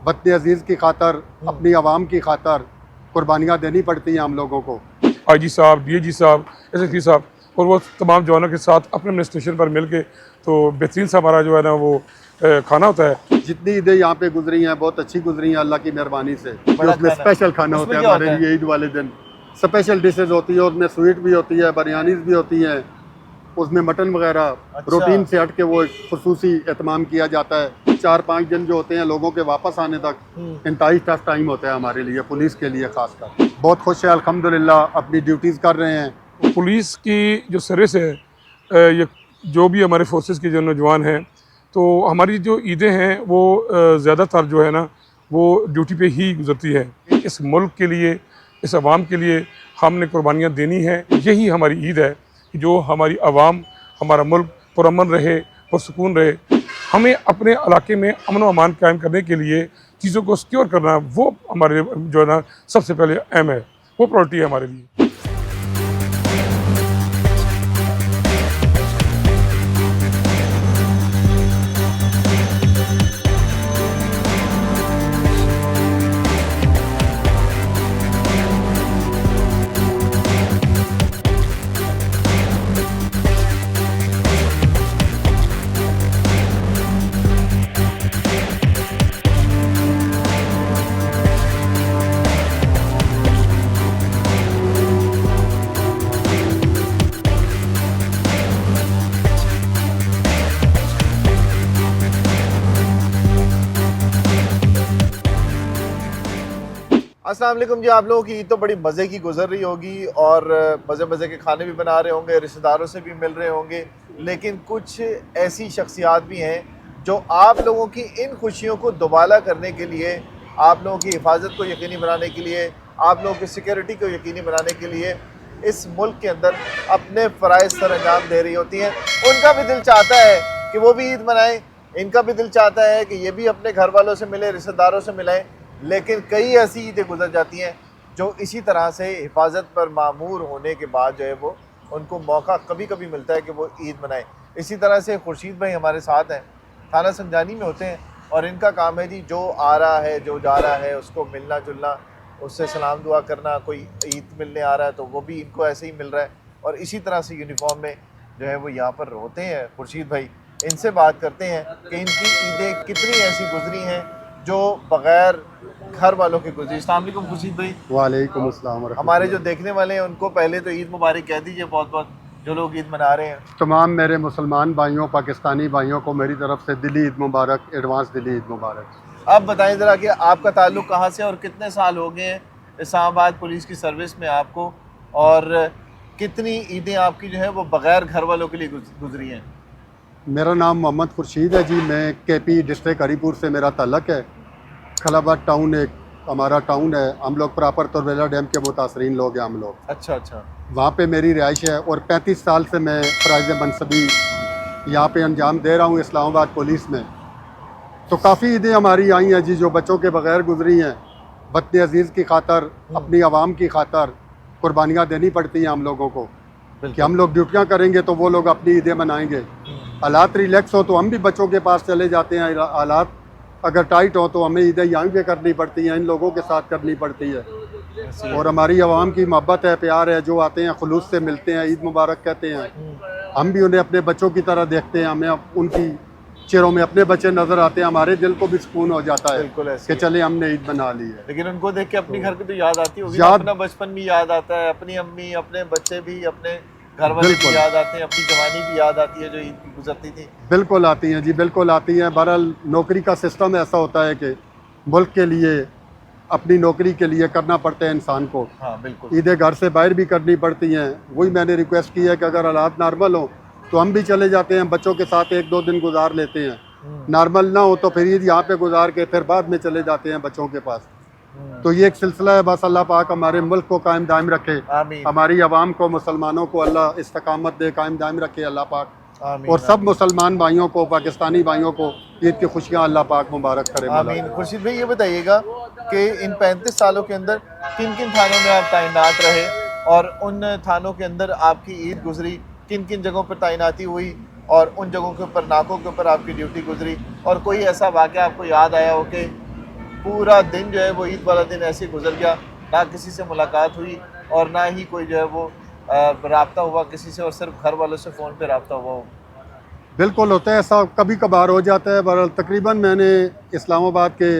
वतन अजीज़ की खातर, अपनी आवाम की खातर कुर्बानियाँ देनी पड़ती हैं हम लोगों को। IG साहब, DIG साहब, SSP साहब और वो तमाम जवानों के साथ अपने अपने स्टेशन पर मिल के तो बेहतरीन सा हमारा जो है ना वो खाना होता है। जितनी ईदें यहाँ पे गुजरी हैं बहुत अच्छी गुजरी हैं अल्लाह की मेहरबानी से। उसमें स्पेशल खाना होता है हमारे लिए ईद वाले दिन। स्पेशल डिशेज होती है, उसमें स्वीट भी होती है, बिरयानीज भी होती हैं, उसमें मटन वगैरह रूटीन से हट के वो खुसूसी एहतमाम किया जाता है। 4-5 दिन जो होते हैं लोगों के वापस आने तक इंतहाई टफ टाइम होता है हमारे लिए, पुलिस के लिए खासकर। बहुत खुश है अल्हम्दुलिल्लाह, अपनी ड्यूटीज़ कर रहे हैं। पुलिस की जो सर्विस है, ये जो भी हमारे फोर्सेस के जो नौजवान हैं, तो हमारी जो ईदें हैं वो ज़्यादातर जो है ना वो ड्यूटी पे ही गुजरती है। इस मुल्क के लिए, इस आवाम के लिए हमने कुर्बानियाँ देनी है। यही हमारी ईद है कि जो हमारी आवाम, हमारा मुल्क पुरअमन रहे, पुरसुकून रहे। हमें अपने इलाके में अमन व अमान कायम करने के लिए चीज़ों को सिक्योर करना, वो हमारे जो है ना सबसे पहले अहम है, वो प्रायोरिटी है हमारे लिए। अस्सलाम वालेकुम जी। आप लोगों की ईद तो बड़ी मज़े की गुजर रही होगी और मज़े मज़े के खाने भी बना रहे होंगे, रिश्तेदारों से भी मिल रहे होंगे, लेकिन कुछ ऐसी शख्सियात भी हैं जो आप लोगों की इन खुशियों को दोबारा करने के लिए, आप लोगों की हिफाजत को यकीनी बनाने के लिए, आप लोगों की सिक्योरिटी को यकीनी बनाने के लिए इस मुल्क के अंदर अपने फ़राइज़ सर अंजाम दे रही होती हैं। उनका भी दिल चाहता है कि वो भी ईद मनाएँ, इनका भी दिल चाहता है कि ये भी अपने घर वालों से मिले, रिश्तेदारों से मिलाएँ, लेकिन कई ऐसी ईदें गुजर जाती हैं जो इसी तरह से हिफाजत पर मामूर होने के बाद जो है वो उनको मौका कभी कभी मिलता है कि वो ईद मनाएं। इसी तरह से खुर्शीद भाई हमारे साथ हैं, थाना संजानी में होते हैं और इनका काम है जी जो आ रहा है, जो जा रहा है, उसको मिलना जुलना, उससे सलाम दुआ करना। कोई ईद मिलने आ रहा है तो वो भी इनको ऐसे ही मिल रहा है और इसी तरह से यूनिफॉर्म में जो है वो यहाँ पर होते हैं। खुर्शीद भाई, इनसे बात करते हैं कि इनकी ईदें कितनी ऐसी गुजरी हैं जो बग़ैर घर वालों के गुजरी। अस्सलाम वालेकुम खुर्शीद भाई। वालेकुम अस्सलाम। हमारे जो देखने वाले हैं उनको पहले तो ईद मुबारक कह दीजिए बहुत बहुत, जो लोग ईद मना रहे हैं। तमाम मेरे मुसलमान भाइयों, पाकिस्तानी भाइयों को मेरी तरफ से दिली ईद मुबारक, एडवांस दिली ईद मुबारक। अब बताएं ज़रा कि आपका ताल्लुक़ कहाँ से और कितने साल हो गए हैं इस्लामाबाद पुलिस की सर्विस में आपको, और कितनी ईदें आपकी जो है वो बग़ैर घर वालों के लिए गुजरी हैं? मेरा नाम मोहम्मद खुर्शीद है जी। मैं KP डिस्ट्रिक्ट हरीपुर से मेरा ताल्लुक़ है। खलाबाद टाउन एक हमारा टाउन है, हम लोग प्रॉपर तुरबेला डैम के मुतासरीन लोग हैं हम लोग। अच्छा अच्छा। वहाँ पे मेरी रिहाइश है और 35 साल से मैं फ़राइज़ मनसबी यहाँ पे अंजाम दे रहा हूँ इस्लामाबाद पुलिस में। तो काफ़ी ईदें हमारी आई हैं जी जो बच्चों के बगैर गुजरी हैं। वतन अजीज़ की खातर, अपनी आवाम की खातर कुर्बानियाँ देनी पड़ती हैं हम लोगों को कि हम लोग ड्यूटियाँ करेंगे तो वो लोग अपनी ईदें मनाएंगे। हालात रिलैक्स हो तो हम भी बच्चों के पास चले जाते हैं, हालात अगर टाइट हो तो हमें ईदें यहाँ पे करनी पड़ती हैं, इन लोगों के साथ करनी पड़ती है। और हमारी आवाम की मोहब्बत है, प्यार है, जो आते हैं खुलूस से मिलते हैं, ईद मुबारक कहते हैं। हम भी उन्हें अपने बच्चों की तरह देखते हैं, हमें उनकी चेहरों में अपने बच्चे नज़र आते हैं, हमारे दिल को भी सुकून हो जाता है कि चले हमने ईद बना ली है। लेकिन उनको देख के अपनी घर की तो याद आती होगी, अपना बचपन भी याद आता है, अपनी अम्मी, अपने बच्चे भी, अपने घर वाले भी याद आते हैं, अपनी जवानी भी याद आती है जो ईद की गुजरती थी। बिल्कुल आती हैं जी, बिल्कुल आती हैं। बहरहाल नौकरी का सिस्टम ऐसा होता है कि मुल्क के लिए, अपनी नौकरी के लिए करना पड़ता है इंसान को। हाँ बिल्कुल। ईदें घर से बाहर भी करनी पड़ती हैं। वही मैंने रिक्वेस्ट की है कि अगर हालात नॉर्मल हो तो हम भी चले जाते हैं, बच्चों के साथ 1-2 दिन गुजार लेते हैं। नॉर्मल ना हो तो फिर ईद यहाँ पे गुजार के फिर बाद में चले जाते हैं बच्चों के पास। तो ये एक सिलसिला है। बस अल्लाह पाक हमारे मुल्क को कायम दायम रखे, हमारी आवाम को, मुसलमानों को अल्लाह इस्तकामत दे, कायम दायम रखे अल्लाह पाक। और सब मुसलमान भाइयों को, पाकिस्तानी भाइयों को ईद की खुशियाँ अल्लाह पाक मुबारक करे। आमीन। खुर्शीद भाई, ये बताइएगा कि इन 35 सालों के अंदर किन किन थानों में आप तैनात रहे और उन थानों के अंदर आपकी ईद गुजरी, किन किन जगहों पर तैनाती हुई और उन जगहों के ऊपर, नाकों के ऊपर आपकी ड्यूटी गुजरी, और कोई ऐसा वाक़या आपको याद आया हो कि पूरा दिन जो है वो ईद वाला दिन ऐसे गुजर गया, ना किसी से मुलाकात हुई और ना ही कोई जो है वो राब्ता हुआ किसी से, और सिर्फ घर वालों से फ़ोन पे राब्ता हुआ हो। बिल्कुल होता है ऐसा, कभी कभार हो जाता है। बहरहाल तकरीबन मैंने इस्लामाबाद के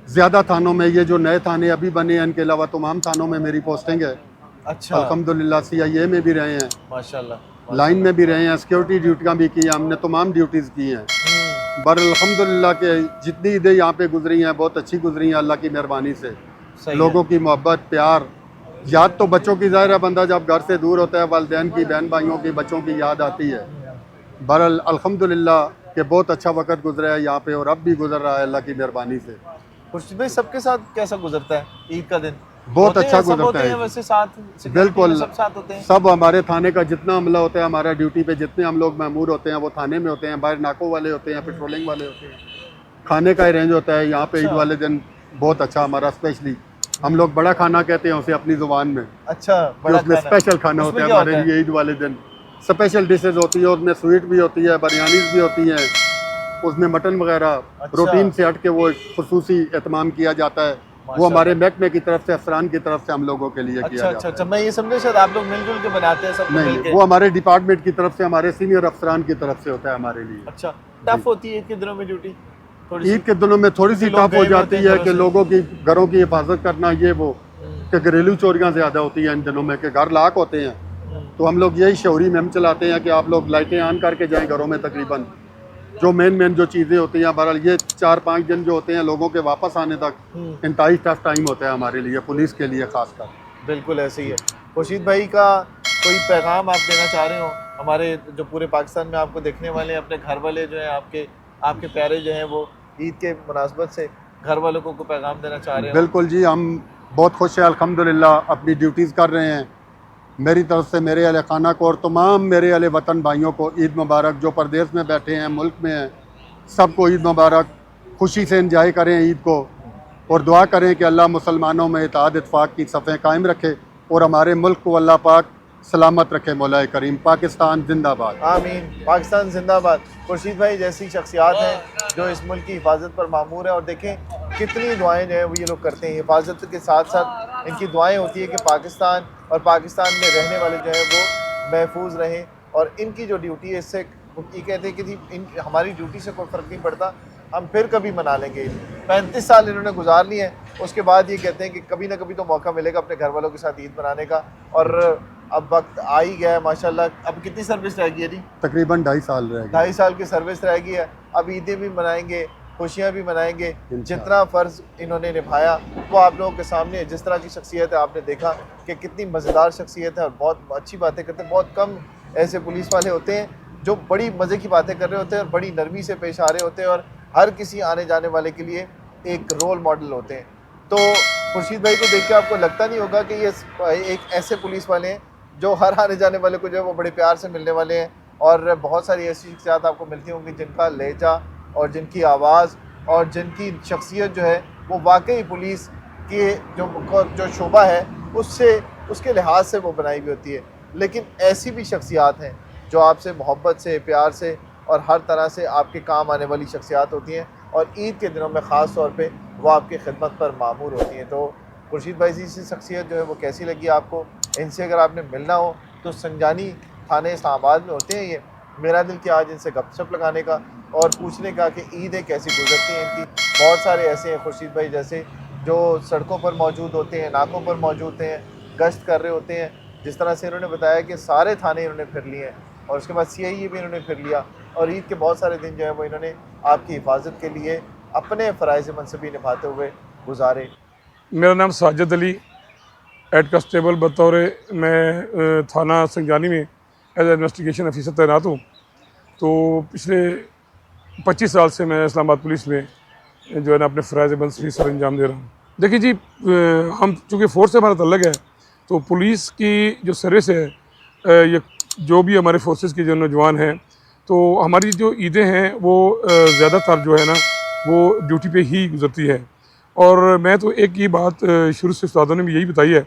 ज़्यादा थानों में, ये जो नए थाने अभी बने हैं इनके अलावा तमाम थानों में मेरी पोस्टिंग है। अच्छा, अल्हम्दुलिल्लाह CIA में भी रहे हैं, माशाल्लाह, लाइन में भी रहे हैं, सिक्योरिटी ड्यूटियाँ भी की हैं, हमने तमाम ड्यूटीज़ की हैं। बहरहाल अल्हम्दुलिल्लाह के जितनी ईदें यहाँ पे गुजरी हैं बहुत अच्छी गुजरी हैं अल्लाह की मेहरबानी से। सही लोगों की मोहब्बत, प्यार, याद तो बच्चों की, ज़ाहिर है बंदा जब घर से दूर होता है वालिदैन की, बहन भाइयों की, बच्चों की याद आती है। बहरहाल अल्हम्दुलिल्लाह के बहुत अच्छा वक्त गुजरा है यहाँ पे और अब भी गुजर रहा है अल्लाह की मेहरबानी से। खुर्शीद भाई, सबके साथ कैसा गुजरता है ईद का दिन? बहुत होते हैं, अच्छा सब गुजरता होते हैं है। वैसे साथ, security बिल्कुल, में सब साथ होते हैं। सब हमारे थाने का जितना अमला होता है, हमारा ड्यूटी पे जितने हम लोग मामूर होते हैं वो थाने में होते हैं, बाहर नाकों वाले होते हैं, पेट्रोलिंग वाले होते हैं। खाने का अरेंज होता है यहाँ पे ईद अच्छा। वाले दिन बहुत अच्छा हमारा, स्पेशली हम लोग बड़ा खाना कहते हैं उसे अपनी ज़ुबान में। अच्छा, बड़ा उसमें खाना। स्पेशल खाना उसमें होता है क्या हमारे होता है? लिए ईद वाले दिन। स्पेशल डिशेज होती है, उसमें स्वीट भी होती है, बिरयानीज भी होती हैं, उसमें मटन वगैरह अच्छा। रूटीन से हट के वो खुसूसी एहतमाम किया जाता है। वो माशाल्लाह। हमारे महकमे की तरफ से, अफसरान की तरफ से हम लोगों के लिए अच्छा किया अच्छा जाता अच्छा, है। मैं ये समझे शायद आप लोग मिलजुल के बनाते हैं सब नहीं, मिलके। वो हमारे डिपार्टमेंट की तरफ से, हमारे सीनियर अफसरान की तरफ से होता है हमारे लिए। अच्छा, टफ होती है ईद के दिनों में ड्यूटी थोड़ी ईद के दिनों में थोड़ी सी लोग टफ गए हो हुए जाती होते हैं है घरों कि से। लोगों की घरों की हिफाजत करना, ये वो कि घरेलू चोरियाँ ज़्यादा होती हैं इन दिनों में, कि घर लाक होते हैं। तो हम लोग यही शौरी मुहिम चलाते हैं कि आप लोग लाइटें ऑन करके जाएं घरों में। तकरीबन जो मेन जो चीज़ें होती हैं, बहरहाल ये 4-5 दिन जो होते हैं लोगों के वापस आने तक इंतहाई टफ टाइम होता है हमारे लिए, पुलिस के लिए खासकर। बिल्कुल ऐसे ही है। खुर्शीद भाई का कोई पैगाम आप देना चाह रहे हो हमारे जो पूरे पाकिस्तान में आपको देखने वाले हैं, अपने घर वाले जो हैं, आपके प्यारे जो हैं, वो ईद के मुनासबत से घर वालों को कोई पैगाम देना चाह रहे हो? बिल्कुल जी, हम बहुत खुश हैं, अल्हम्दुलिल्लाह अपनी ड्यूटीज़ कर रहे हैं। मेरी तरफ से मेरे अहले खाना को और तमाम मेरे अहले वतन भाइयों को ईद मुबारक। जो परदेश में बैठे हैं, मुल्क में हैं, सबको ईद मुबारक। खुशी से एंजॉय करें ईद को और दुआ करें कि अल्लाह मुसलमानों में इत्तेहाद इत्तफाक की सफ़ें कायम रखे और हमारे मुल्क को अल्लाह पाक सलामत रखे। मौलाए करीम। पाकिस्तान जिंदाबाद। आमीन। पाकिस्तान जिंदाबाद। खुर्शीद भाई जैसी शख्सियात हैं जो इस मुल्क की हिफाजत पर मामूर है, और देखें कितनी दुआएं जो है वो ये लोग करते हैं। हिफाजत के साथ साथ इनकी दुआएं होती है कि पाकिस्तान और पाकिस्तान में रहने वाले जो है वो महफूज रहें, और इनकी जो ड्यूटी है इससे ये कहते हैं कि इन हमारी ड्यूटी से कोई फ़र्क नहीं पड़ता, हम फिर कभी मना लेंगे। 35 साल इन्होंने गुजार लिए हैं, उसके बाद ये कहते हैं कि कभी ना कभी तो मौका मिलेगा अपने घर वालों के साथ ईद मनाने का। और अब वक्त आ ही गया है माशाल्लाह। अब कितनी सर्विस रह गई है जी? तकरीबन 2.5 साल रह गए। 2.5 साल की सर्विस रह गई है। अब ईदें भी मनाएंगे, खुशियाँ भी मनाएंगे। जितना फ़र्ज़ इन्होंने निभाया वो आप लोगों के सामने है। जिस तरह की शख्सियत है, आपने देखा कि कितनी मज़ेदार शख्सियत है और बहुत अच्छी बातें करते हैं। बहुत कम ऐसे पुलिस वाले होते हैं जो बड़ी मज़े की बातें कर रहे होते हैं और बड़ी नरमी से पेश आ रहे होते हैं, और हर किसी आने जाने वाले के लिए एक रोल मॉडल होते हैं। तो खुर्शीद भाई को देख के आपको लगता नहीं होगा कि ये एक ऐसे पुलिस वाले हैं जो हर आने जाने वाले को जो है वो बड़े प्यार से मिलने वाले हैं। और बहुत सारी ऐसी शख्सियात आपको मिलती होंगी जिनका लहजा और जिनकी आवाज़ और जिनकी शख्सियत जो है वो वाकई पुलिस की जो शोबा है उसके लिहाज से वो बनाई हुई होती है। लेकिन ऐसी भी शख्सियात हैं जो आपसे मोहब्बत से, प्यार से और हर तरह से आपके काम आने वाली शख्सियात होती हैं, और ईद के दिनों में ख़ास तौर पे वो आपकी खिदमत पर मामूर होती हैं। तो खुर्शीद भाई जी से शख्सियत जो है वो कैसी लगी आपको? इनसे अगर आपने मिलना हो तो संजानी थाने इस्लामाबाद में होते हैं ये। मेरा दिल किया आज इनसे गपशप लगाने का और पूछने का कि ईदें कैसी गुजरती हैं इनकी। बहुत सारे ऐसे हैं खुर्शीद भाई जैसे जो सड़कों पर मौजूद होते हैं, नाकों पर मौजूद होते हैं, गश्त कर रहे होते हैं। जिस तरह से इन्होंने बताया कि सारे थाने इन्होंने फिर लिए हैं और उसके बाद CIA भी इन्होंने फिर लिया, और ईद के बहुत सारे दिन जो है वो इन्होंने आपकी हिफाजत के लिए अपने फ़राइज़ मनसबी निभाते हुए गुजारे। मेरा नाम साजिद अली, हेड कांस्टेबल बतौर मैं थाना संजानी में एज इन्वेस्टिगेशन ऑफिसर तैनात हूँ। तो पिछले 25 साल से मैं इस्लामाबाद पुलिस में जो है ना अपने फ़राइज़ मनसबी सर अंजाम दे रहा हूँ। देखिए जी, हम चूँकि फोर्स से हमारा तल्लुक़ है, तो पुलिस की जो सर्विस है, ये जो भी हमारे फोर्सेस के जो नौजवान हैं, तो हमारी जो ईदें हैं वो ज़्यादातर जो है ना वो ड्यूटी पे ही गुजरती है। और मैं तो एक ही बात शुरू से उस्तादों ने भी यही बताई है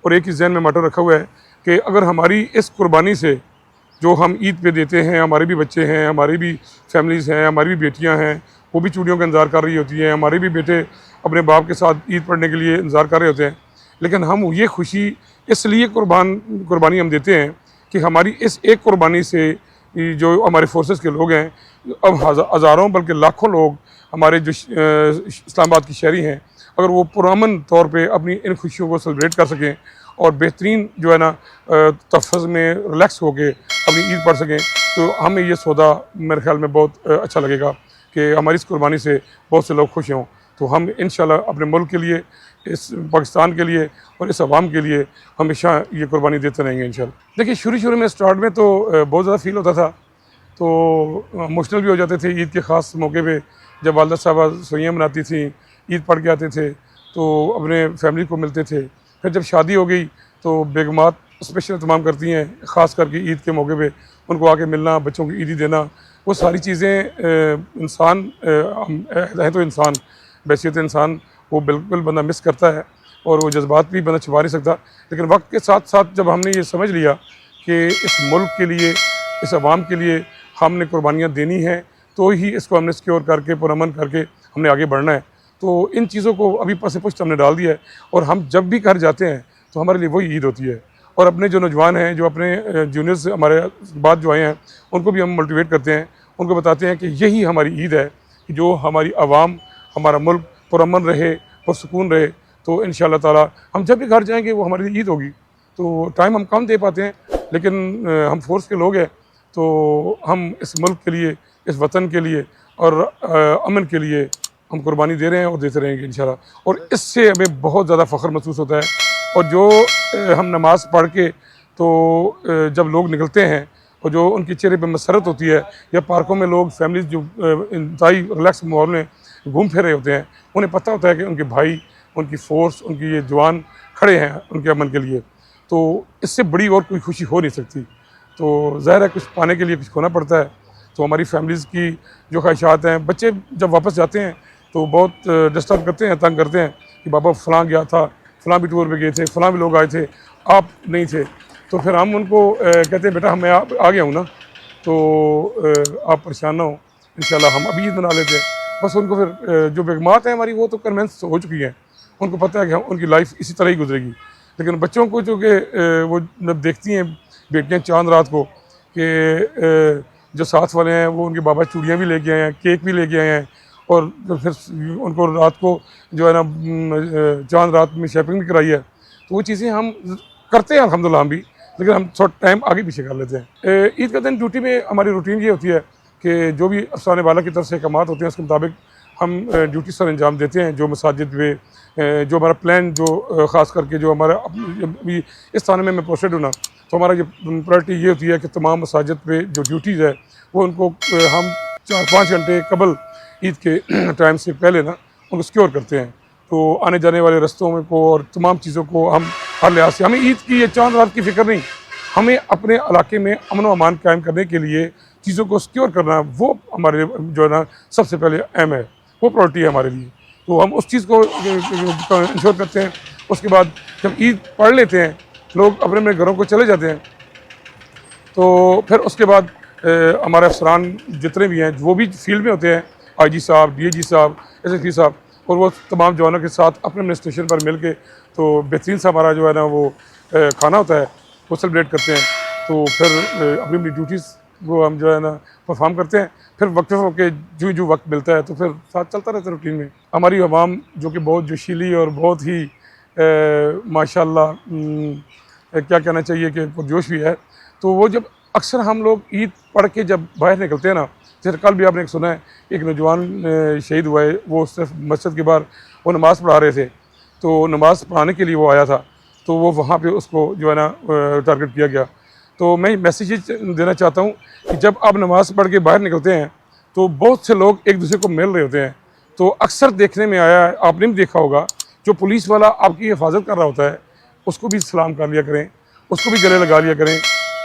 और एक ही जहन में माटो रखा हुआ है कि अगर हमारी इस कुर्बानी से जो हम ईद पे देते हैं, हमारे भी बच्चे हैं, हमारी भी फैमिलीज़ हैं, हमारी भी बेटियां हैं, वो भी चूड़ियों का इंतज़ार कर रही होती हैं, हमारे भी बेटे अपने बाप के साथ ईद पढ़ने के लिए इंतज़ार कर रहे होते हैं। लेकिन हम ये खुशी इसलिए कुर्बानी हम देते हैं कि हमारी इस एक कुर्बानी से जो हमारे फोर्सेस के लोग हैं, अब हज़ारों बल्कि लाखों लोग हमारे जो इस्लामाबाद की शहरी हैं, अगर वो पुरअमन तौर पे अपनी इन खुशियों को सेलिब्रेट कर सकें और बेहतरीन जो है ना तहफ़्फ़ुज़ में रिलैक्स होके अपनी ईद पढ़ सकें, तो हमें ये सौदा मेरे ख़्याल में बहुत अच्छा लगेगा कि हमारी इस कुर्बानी से बहुत से लोग खुश हों। तो हम इंशाल्लाह अपने मुल्क के लिए, इस पाकिस्तान के लिए और इस अवाम के लिए हमेशा ये कुर्बानी देते रहेंगे इंशाल्लाह। देखिए शुरू में स्टार्ट में तो बहुत ज़्यादा फ़ील होता था, तो इमोशनल भी हो जाते थे ईद के ख़ास मौके पे, जब वालदा साहबा सवैयाँ मनाती थी, ईद पढ़ के आते थे तो अपने फैमिली को मिलते थे। फिर जब शादी हो गई तो बेगमात स्पेशल एहतमाम करती हैं, ख़ास करके ईद के मौके पे उनको आके मिलना, बच्चों को ईदी देना, वो सारी चीज़ें इंसान है तो इंसान बैसियत इंसान वो बिल्कुल बंदा मिस करता है और वो जज्बात भी बंदा छुपा नहीं सकता। लेकिन वक्त के साथ साथ जब हमने ये समझ लिया कि इस मुल्क के लिए, इस अवाम के लिए हमने कुर्बानियाँ देनी हैं, तो ही इसको हमने सिक्योर करके पुरअमन करके हमने आगे बढ़ना है। तो इन चीज़ों को अभी पस पुश्त हमने डाल दिया है और हम जब भी घर जाते हैं तो हमारे लिए वही ईद होती है। और अपने जो नौजवान हैं, जो अपने जूनियर्स हमारे बाद जो आए हैं, उनको भी हम मोटिवेट करते हैं, उनको बताते हैं कि यही हमारी ईद है कि जो हमारी आवाम, हमारा मुल्क पुरअमन रहे, पुरसुकून रहे। तो इंशाअल्लाह ताला हम जब भी घर जाएंगे वो हमारी ईद होगी। तो टाइम हम कम दे पाते हैं, लेकिन हम फोर्स के लोग हैं, तो हम इस मुल्क के लिए, इस वतन के लिए और अमन के लिए हम कुर्बानी दे रहे हैं और देते रहेंगे इंशाल्लाह। और इससे हमें बहुत ज़्यादा फ़ख्र महसूस होता है। और जो हम नमाज़ पढ़ के तो जब लोग निकलते हैं और जो उनके चेहरे पे मसरत होती है, या पार्कों में लोग फैमिलीज जो इंतहाई रिलैक्स माहौल में घूम फिर रहे होते हैं, उन्हें पता होता है कि उनके भाई, उनकी फ़ोर्स, उनकी ये जवान खड़े हैं उनके अमन के लिए, तो इससे बड़ी और कोई खुशी हो नहीं सकती। तो ज़ाहिर है कुछ पाने के लिए कुछ खोना पड़ता है। तो हमारी फैमिलीज़ की जो ख्वाहिशात हैं, बच्चे जब वापस जाते हैं तो बहुत डिस्टर्ब करते हैं, तंग करते हैं कि बाबा फ़लाँ गया था, फ़लाँ भी टूर पे गए थे, फ़लाँ भी लोग आए थे, आप नहीं थे। तो फिर हम उनको कहते हैं बेटा मैं आ गया हूँ ना, तो आप परेशान ना हो, इंशाल्लाह हम अभी ईद मना लेते हैं। बस उनको फिर जो बेगमात हैं हमारी, वो तो कन्वेंस हो चुकी हैं, उनको पता है कि हम उनकी लाइफ इसी तरह ही गुजरेगी। लेकिन बच्चों को जो कि वो जब देखती हैं बेटियाँ चांद रात को कि जो साथ वाले हैं वो उनके बाबा चूड़ियाँ भी लेके आए हैं, केक भी लेके आए हैं, और फिर उनको रात को जो है ना चांद रात में शॉपिंग भी कराई है, तो वो चीज़ें हम करते हैं अल्हम्दुलिल्लाह हम भी, लेकिन हम थोड़ा टाइम आगे पीछे कर लेते हैं। ईद का दिन ड्यूटी में हमारी रूटीन ये होती है कि जो भी अफसाने वाला की तरफ से अहकामात होते हैं उसके मुताबिक हम ड्यूटी सर अंजाम देते हैं। जो मसाजिद पे जो हमारा प्लान, जो ख़ास करके जो हमारा अभी इस थाने में मैं पोस्टेड हूँ ना, तो हमारा ये प्रायोरिटी ये होती है कि तमाम मसाजिद पे जो ड्यूटीज़ है वो उनको हम 4-5 घंटे कबल ईद के टाइम से पहले ना उनको सिक्योर करते हैं। तो आने जाने वाले रस्तों में को और तमाम चीज़ों को हम हर लिहाज से, हमें ईद की ये चांद रात की फ़िक्र नहीं, हमें अपने इलाके में अमन व अमान कायम करने के लिए चीज़ों को सिक्योर करना, वो हमारे जो है ना सबसे पहले अहम है, वो प्रायोरिटी है हमारे लिए। तो हम उस चीज़ को इंश्योर करते हैं। उसके बाद जब ईद पढ़ लेते हैं, लोग अपने अपने घरों को चले जाते हैं, तो फिर उसके बाद हमारे अफसरान जितने भी हैं वो भी फील्ड में होते हैं, IG साहब, DIG साहब, SSP साहब, और वो तमाम जवानों के साथ अपने अपने स्टेशन पर मिल के तो बेहतरीन सा हमारा जो है ना वो खाना होता है, वो सेलिब्रेट करते हैं। तो फिर अपनी अपनी ड्यूटीज़ वो हम जो है ना परफॉर्म करते हैं। फिर वक्त के जो वक्त मिलता है तो फिर साथ चलता रहता है रूटीन में। हमारी आवाम जो कि बहुत जोशीली और बहुत ही माशाल्लाह क्या कहना चाहिए कि पुरजोश भी है, तो वो जब अक्सर हम लोग ईद पढ़ के जब बाहर निकलते हैं ना, जैसे कल भी आपने सुना है एक नौजवान शहीद हुआ है, वो सिर्फ मस्जिद के बाहर वो नमाज़ पढ़ा रहे थे, तो नमाज़ पढ़ाने के लिए वो आया था, तो वो वहाँ पे उसको जो है ना टारगेट किया गया। तो मैं मैसेज देना चाहता हूँ कि जब आप नमाज़ पढ़ के बाहर निकलते हैं तो बहुत से लोग एक दूसरे को मिल रहे होते हैं। तो अक्सर देखने में आया है, आपने भी देखा होगा, जो पुलिस वाला आपकी हिफाजत कर रहा होता है उसको भी सलाम कर लिया करें, उसको भी गले लगा लिया करें।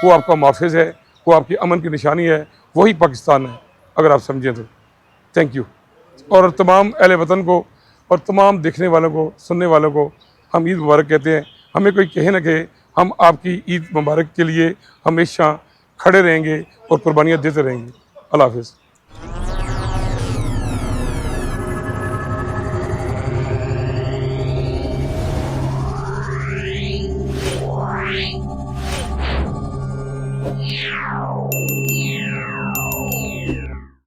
वो आपका मुहाफ़िज़ है, वो आपकी अमन की निशानी है, वही पाकिस्तान है अगर आप समझें तो। Thank you. और तमाम अहले वतन को और तमाम देखने वालों को, सुनने वालों को हम ईद मुबारक कहते हैं। हमें कोई कहे ना कहे, हम आपकी ईद मुबारक के लिए हमेशा खड़े रहेंगे और कुर्बानियाँ देते रहेंगे। अल्लाह हाफ़िज़। है।